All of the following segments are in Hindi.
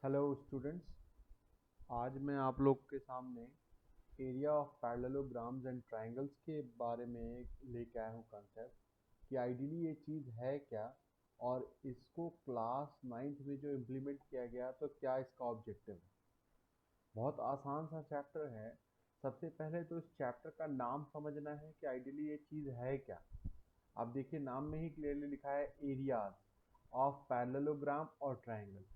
Hello students. आज मैं आप लोग के सामने area of parallelograms and triangles के बारे में लेके आया हूँ कंसेप्ट कि आइडियली ये चीज़ है क्या और इसको क्लास 9th में जो इम्प्लीमेंट किया गया तो क्या इसका ऑब्जेक्टिव है। बहुत आसान सा चैप्टर है। सबसे पहले तो इस चैप्टर का नाम समझना है कि आइडियली ये चीज़ है क्या। अब देखिए नाम में ही क्लियरली लिखा है एरियाज ऑफ पैरेललोग्राम और ट्रायंगल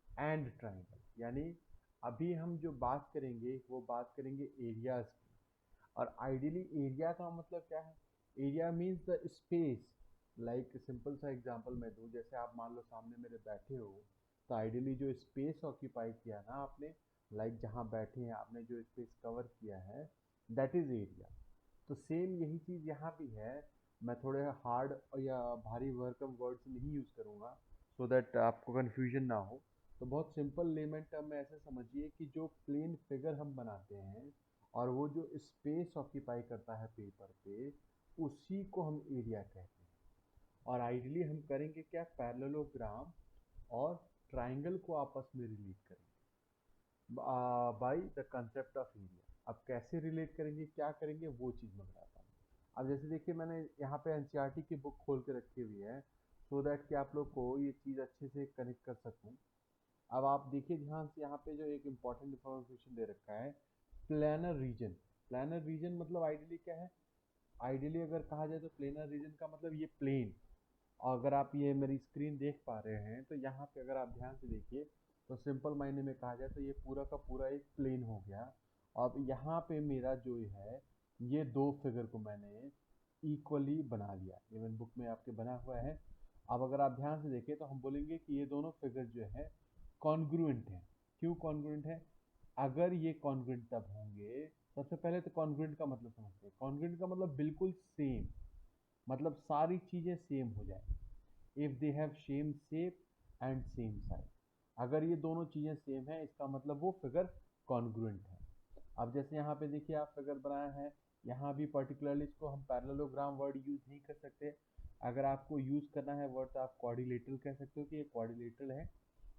एंड ट्रायंगल, यानी अभी हम जो बात करेंगे वो बात करेंगे एरियाज की। और आइडियली एरिया का मतलब क्या है? Area means the space. Like simple सा एग्जांपल मैं दूं, जैसे आप मान लो सामने मेरे बैठे हो, तो आइडियली जो स्पेस ऑक्यूपाई किया ना आपने, लाइक जहाँ बैठे हैं आपने जो स्पेस कवर किया है, दैट इज एरिया। तो सेम यही चीज़ यहाँ भी है। मैं थोड़े हार्ड या भारी वर्कम वर्ड्स नहीं यूज़ करूँगा सो दैट आपको कन्फ्यूजन ना हो। तो बहुत सिंपल लेमन टर्म में ऐसे समझिए कि जो प्लेन फिगर हम बनाते हैं और वो जो स्पेस ऑक्यूपाई करता है पेपर पे, उसी को हम एरिया कहते हैं। और आइडियली हम करेंगे क्या, पैरेललोग्राम और ट्राइंगल को आपस में रिलेट करेंगे by the concept of area. अब कैसे रिलेट करेंगे, क्या करेंगे, वो चीज़ मैं बताता हूँ। अब जैसे देखिए मैंने यहाँ पे एनसीईआरटी की बुक खोल के रखी हुई है सो दैट कि आप लोग को ये चीज़ अच्छे से कनेक्ट कर सकूँ। अब आप देखिए ध्यान से, यहाँ पे जो एक इम्पॉर्टेंट इंफॉर्मेशन दे रखा है, प्लानर रीजन। प्लानर रीजन मतलब आइडियली क्या है? आइडियली अगर कहा जाए तो प्लेनर रीजन का मतलब ये प्लेन। और अगर आप ये मेरी स्क्रीन देख पा रहे हैं तो यहाँ पे अगर आप ध्यान से देखिए तो सिंपल मायने में कहा जाए तो ये पूरा का पूरा एक प्लेन हो गया। अब यहाँ पे मेरा जो है, ये दो फिगर को मैंने इक्वली बना लिया, इवन बुक में आपके बना हुआ है। अब अगर आप ध्यान से देखें तो हम बोलेंगे कि ये दोनों फिगर जो है कॉन्ग्रुएंट है। क्यों कॉन्ग्रुएंट है? अगर ये कॉन्ग्रुएंट तब होंगे, सबसे पहले तो कॉन्ग्रुएंट का मतलब समझते हैं। कॉन्ग्रुएंट का मतलब बिल्कुल सेम, मतलब सारी चीजें सेम हो जाए। If they have same shape and same size, अगर ये दोनों चीजें सेम है इसका मतलब वो फिगर कॉन्ग्रुएंट है। अब जैसे यहाँ पे देखिए आप फिगर बनाया है, यहाँ भी पर्टिकुलरली इसको हम पैरेललोग्राम वर्ड यूज नहीं कर सकते। अगर आपको यूज करना है वर्ड तो आप क्वाड्रिलेटरल कह सकते हो कि ये क्वाड्रिलेटरल है।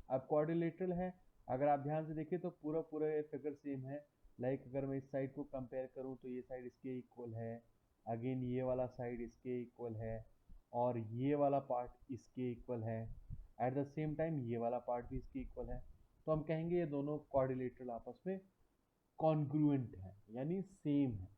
अब क्वाड्रिलेटरल है, अगर आप ध्यान से देखिए तो पूरा पूरा ये फिगर सेम है। लाइक अगर मैं इस साइड को कंपेयर करूँ तो ये साइड इसके इक्वल है, अगेन ये वाला साइड इसके इक्वल है, और ये वाला पार्ट इसके इक्वल है, एट द सेम टाइम ये वाला पार्ट भी इसके इक्वल है। तो हम कहेंगे ये दोनों क्वाड्रिलेटरल आपस में कॉन्ग्रुएंट है, यानी सेम है।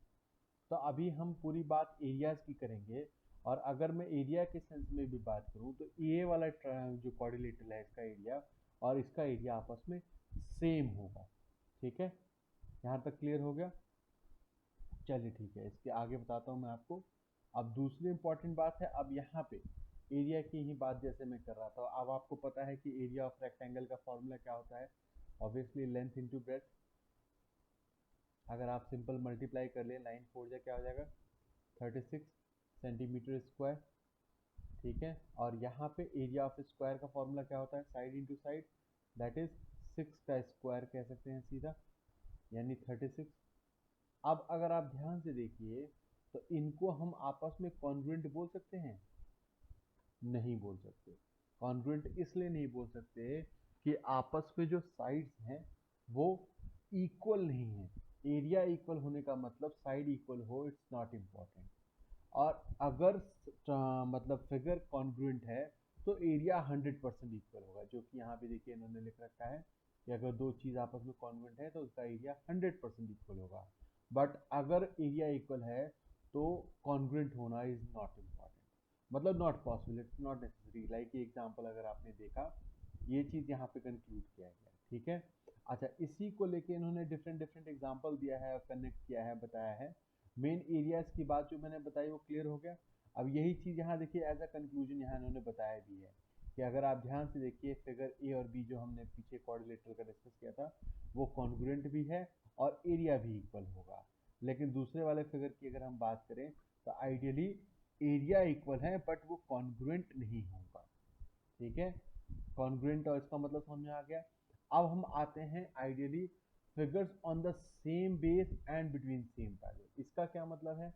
तो अभी हम पूरी बात एरियाज की करेंगे। और अगर मैं एरिया के सेंस में भी बात करूं तो ये वाला जो क्वाड्रिलेटरल है इसका एरिया और इसका एरिया आपस में सेम होगा। ठीक है, यहाँ तक क्लियर हो गया? चलिए ठीक है, इसके आगे बताता हूँ मैं आपको। अब दूसरी इंपॉर्टेंट बात है, अब यहाँ पे एरिया की ही बात जैसे मैं कर रहा था, अब आपको पता है कि एरिया ऑफ रेक्टेंगल का फॉर्मूला क्या होता है? Obviously length into breadth. अगर आप सिंपल मल्टीप्लाई कर ले, 9 4 जा क्या हो जाएगा, 36 सेंटीमीटर स्क्वायर। ठीक है, और यहाँ पे एरिया ऑफ स्क्वायर का फॉर्मूला क्या होता है? Side into side, that is 6 का स्क्वायर कह सकते हैं सीधा, यानी 36। अब अगर आप ध्यान से देखिए तो इनको हम आपस में कॉन्ग्रुएंट बोल सकते हैं? नहीं बोल सकते। कॉन्ग्रुएंट इसलिए नहीं बोल सकते कि आपस में जो साइड्स हैं वो इक्वल नहीं है। एरिया इक्वल होने का मतलब साइड इक्वल हो, इट्स नॉट इम्पॉर्टेंट। और अगर मतलब फिगर कॉन्ग्रुएंट है तो एरिया 100% इक्वल होगा, जो कि यहाँ पे देखिए इन्होंने लिख रखा है कि अगर दो चीज आपस में कॉन्ग्रुएंट है तो उसका एरिया 100% इक्वल होगा। बट अगर एरिया इक्वल है तो कॉन्ग्रुएंट होना इज नॉट इम्पॉर्टेंट, मतलब not possible, it's not necessary. Like ये एग्जांपल अगर आपने देखा, ये चीज यहाँ पे कंक्लूड किया गया। ठीक है, अच्छा इसी को लेके इन्होंने डिफरेंट डिफरेंट एग्जांपल दिया है और कनेक्ट किया है, बताया है। मेन एरियाज की बात जो मैंने बताई वो क्लियर हो गया। अब यही चीज यहाँ देखिए एज अ कंक्लूजन यहाँ इन्होंने बताया भी है कि अगर आप ध्यान से देखिए फिगर ए और बी जो हमने पीछे कोऑर्डिनेटर का डिस्कस किया था, वो कॉन्ग्रुएंट भी है और एरिया भी इक्वल होगा। लेकिन दूसरे वाले फिगर की अगर हम बात करें तो आइडियली एरिया इक्वल है बट वो कॉन्ग्रुएंट नहीं होगा। ठीक है, कॉन्ग्रुएंट और इसका मतलब समझ में आ गया। अब हम आते हैं ideally figures on the same base and between same parallel. इसका क्या मतलब है?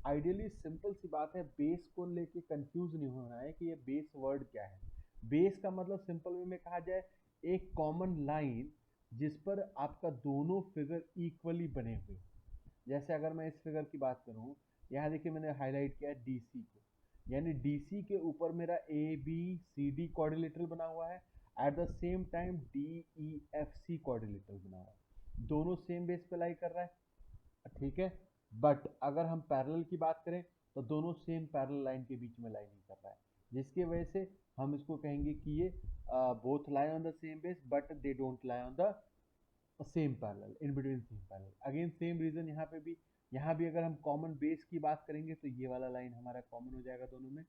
आइडियली सिंपल सी बात है, बेस को लेके कंफ्यूज नहीं होना है कि ये बेस वर्ड क्या है। बेस का मतलब सिंपल वे में कहा जाए एक कॉमन लाइन जिस पर आपका दोनों फिगर इक्वली बने हुए। जैसे अगर मैं इस फिगर की बात करूं, यहाँ देखिए मैंने हाईलाइट किया है डीसी को, यानी डीसी के ऊपर मेरा A B C D quadrilateral बना हुआ है, at the same time D E F C quadrilateral बना हुआ है, दोनों सेम बेस पे लाई कर रहा है, ठीक है। बट अगर हम पैरेलल की बात करें तो दोनों सेम पैरेलल लाइन के बीच में लाई नहीं कर रहा है, जिसकी वजह से हम इसको कहेंगे कि ये both lie on the same base but they don't lie on the same parallel, in between same parallel. Again same reason यहाँ भी अगर हम कॉमन बेस की बात करेंगे तो ये वाला लाइन हमारा कॉमन हो जाएगा दोनों में,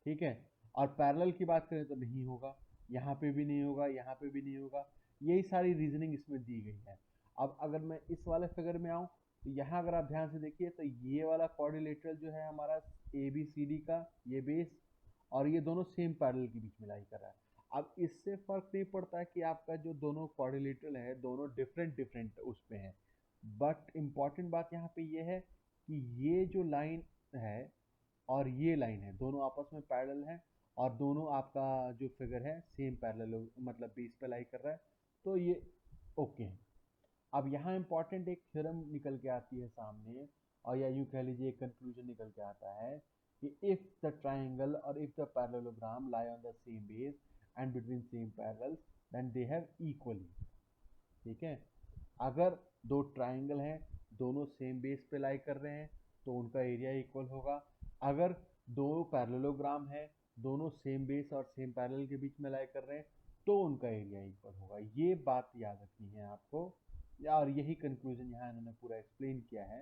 ठीक है। और पैरेलल की बात करें तो नहीं होगा, यहाँ पे भी नहीं होगा, यहाँ पे भी नहीं होगा। यही सारी रीजनिंग इसमें दी गई है। अब अगर मैं इस वाले फिगर में आऊँ तो यहाँ अगर आप ध्यान से देखिए तो ये वाला क्वाड्रिलेटरल जो है हमारा ए बी सी डी का, ये बेस और ये दोनों सेम पैरेलल के बीच में लाई कर रहा है। अब इससे फर्क नहीं पड़ता कि आपका जो दोनों क्वाड्रिलेटरल है दोनों डिफरेंट डिफरेंट उस पे हैं, बट इम्पॉर्टेंट बात यहाँ पे ये है कि ये जो लाइन है और ये लाइन है दोनों आपस में पैरेलल है और दोनों आपका जो फिगर है सेम पैरेलल मतलब बेस पे लाई कर रहा है, तो ये ओके है। अब यहाँ इंपॉर्टेंट एक थ्योरम निकल के आती है सामने, और या यूँ कह लीजिए एक कंक्लूजन निकल के आता है कि इफ द ट्राइंगल और if the parallelogram lie on the same base and between same parallels then they have equally, ठीक है। अगर दो ट्राइंगल हैं दोनों सेम बेस पे लाई कर रहे हैं तो उनका एरिया इक्वल होगा। अगर दो पैरेललोग्राम है दोनों सेम बेस और सेम पैरेलल के बीच में लाई कर रहे हैं तो उनका एरिया इक्वल होगा। ये बात याद रखनी है आपको, और यही कंक्लूजन यहाँ इन्होंने पूरा एक्सप्लेन किया है,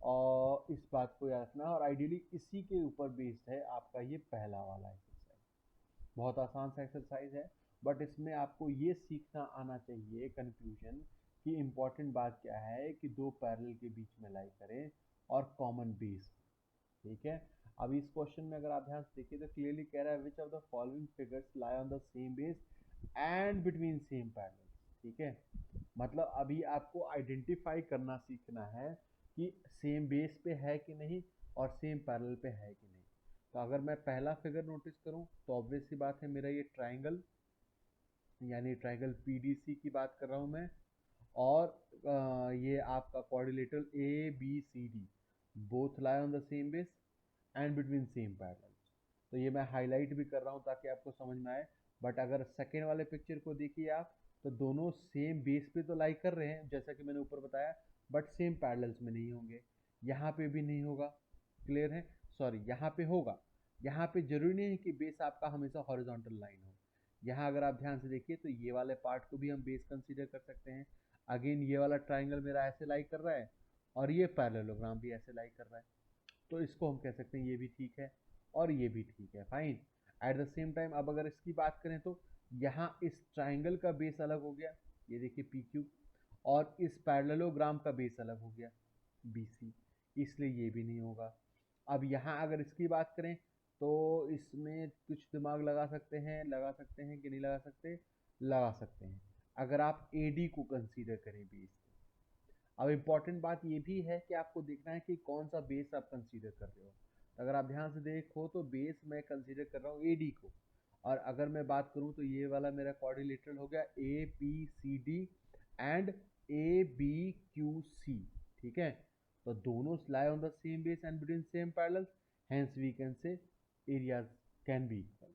और इस बात को याद रखना। और आइडियली इसी के ऊपर बेस्ड है आपका ये पहला वाला एक्सरसाइज। बहुत आसान सा एक्सरसाइज है, बट इसमें आपको ये सीखना आना चाहिए कंक्लूजन कि इम्पोर्टेंट बात क्या है कि दो पैरेलल के बीच में लाई करें और कॉमन बेस, ठीक है। अब इस क्वेश्चन में अगर आप ध्यान से देखिए तो क्लियरली कह रहा है which of the following figures lie on the same base and between same parallel, ठीक है। मतलब अभी आपको आइडेंटिफाई करना सीखना है कि सेम बेस पे है कि नहीं और सेम पैरेलल पे है कि नहीं। तो अगर मैं पहला फिगर नोटिस करूं तो ऑब्वियस सी बात है मेरा ये ट्राइंगल यानी ट्राइंगल पीडीसी की बात कर रहा हूं मैं, और ये आपका quadrilateral A B C D both lie on the same base and between same parallel. तो ये मैं हाईलाइट भी कर रहा हूँ ताकि आपको समझ में आए। बट अगर सेकेंड वाले पिक्चर को देखिए आप तो दोनों सेम बेस पे तो लाई कर रहे हैं जैसा कि मैंने ऊपर बताया, बट सेम पैरेलल्स में नहीं होंगे, यहाँ पे भी नहीं होगा, क्लियर है। सॉरी यहाँ पे होगा, यहाँ पे जरूरी नहीं है कि बेस आपका हमेशा हॉरिजॉन्टल लाइन हो। यहाँ अगर आप ध्यान से देखिए तो ये वाले पार्ट को भी हम बेस कंसीडर कर सकते हैं। अगेन ये वाला ट्राइंगल मेरा ऐसे लाई कर रहा है और ये पैरेललोग्राम भी ऐसे लाई कर रहा है, तो इसको हम कह सकते हैं ये भी ठीक है और ये भी ठीक है, fine. Eight the same time अब अगर इसकी बात करें तो यहाँ इस ट्राइंगल का बेस अलग हो गया, ये देखिए पी क्यू, और इस पैरेललोग्राम का बेस अलग हो गया बी सी, इसलिए ये भी नहीं होगा। अब यहाँ अगर इसकी बात करें तो इसमें कुछ दिमाग लगा सकते हैं कि नहीं लगा सकते, लगा सकते हैं अगर आप ए डी को कंसीडर करें बेस। अब इम्पॉर्टेंट बात ये भी है कि आपको देखना है कि कौन सा बेस आप कंसीडर कर रहे हो। तो अगर आप ध्यान से देखो तो बेस मैं कंसीडर कर रहा हूँ ए डी को, और अगर मैं बात करूँ तो ये वाला मेरा क्वाड्रिलेटरल हो गया A B C D and A B Q C, ठीक है। तो दोनों lie on the same base and between same parallel, hence we can say areas can be equal.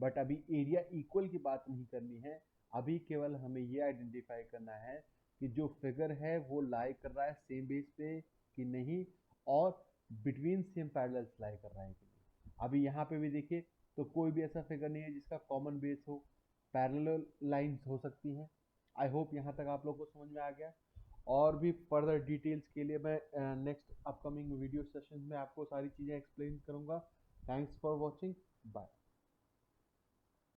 But अभी एरिया इक्वल की बात नहीं करनी है, अभी केवल हमें ये आइडेंटिफाई करना है कि जो फिगर है वो लाई कर रहा है सेम बेस पे कि नहीं और बिटवीन सेम पैरेलल्स लाई कर रहा है कि नहीं। अभी यहाँ पे भी देखिए तो कोई भी ऐसा फिगर नहीं है जिसका कॉमन बेस हो, पैरेलल लाइंस हो सकती हैं। आई होप यहाँ तक आप लोग को समझ में आ गया। और भी फर्दर डिटेल्स के लिए मैं नेक्स्ट अपकमिंग वीडियो सेशन में आपको सारी चीज़ें एक्सप्लेन करूँगा। Thanks for watching, bye.